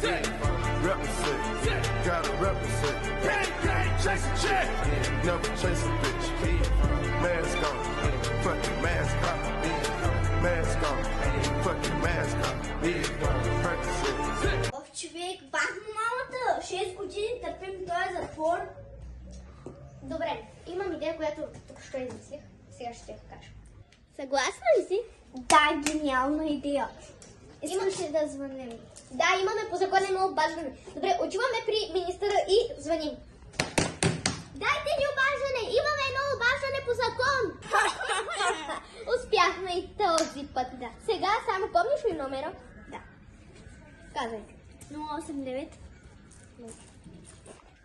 Represent, gotta represent. Chase a check, never chase a bitch. Mask on, fucking mask off. Mask on, fucking mask off. Represent. Човек, бах му малата! 6 години търпим този затвор. Добре, имам идея, която тук ще измислих. Сега ще я покажа. Съгласна ли си? Да, гениална идея. Искаш ли да звънем? Да, имаме по законно обаждане. Добре, отиваме при министъра и звъним. Дайте ни обаждане! Имаме едно обаждане по закон! Успяхме и този път, да. Сега само помниш ли номера? Да. Казвайте. 089.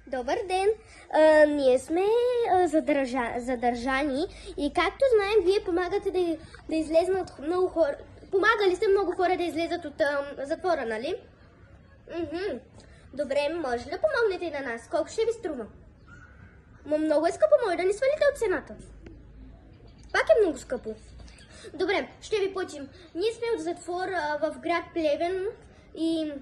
Добър ден! Ние сме задържани и както знаем, вие помагате да излезнат много хора. Помагали сте много хора да излезат от затвора, нали? Добре, може ли да помогнете и на нас? Колко ще ви струва? Много е скъпо, може да ни свалите от цената. Пак е много скъпо. Добре, ще ви платим. Ние сме от затвор в град Плевен и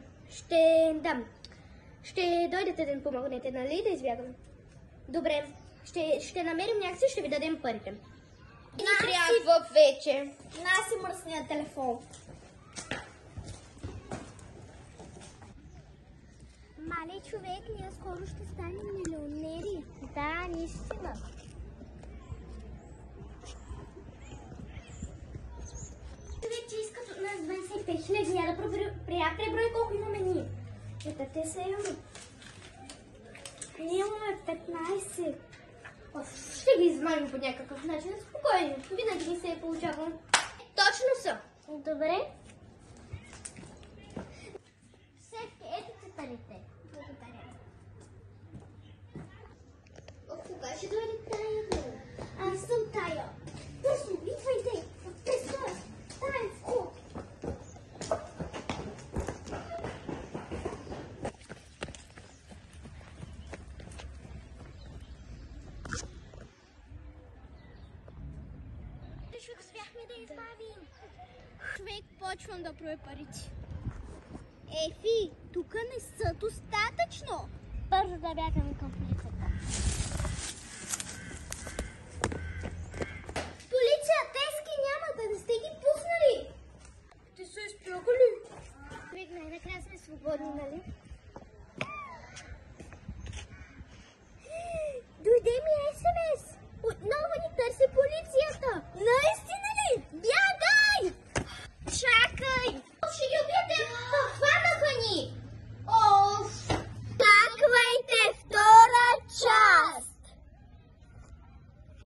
ще дойдете да ни помогнете, нали, да избягаме? Добре, ще намерим някакси, ще ви дадем парите. И трябва вече. Наси мръсния телефон. Мале човек, ние скоро ще станем милионери. Да, наистина. Човек, че искат от нас 25 000, я да преброи колко имаме ние. Ето те са имаме. Ние имаме 15. Ще ги измамим по някакъв начин. Спокойно, винаги ни се е получавало. Точно са. Добре. Сетки, ето ти парите. Благодаря. Кога ще дойде тая? Аз съм тая. Бързо, идвайте. Теска. Тая вход. Успяхме да избавим. Човек, почвам да броя парите. Ефи, тук не са достатъчно. Бързо да бягаме към полицията. Полиция, тески няма, да не сте ги пуснали. Те са изплюхали. Човек, най-накрая сме свободни, нали? Дойде ми СМС. Отново ни търси полицията.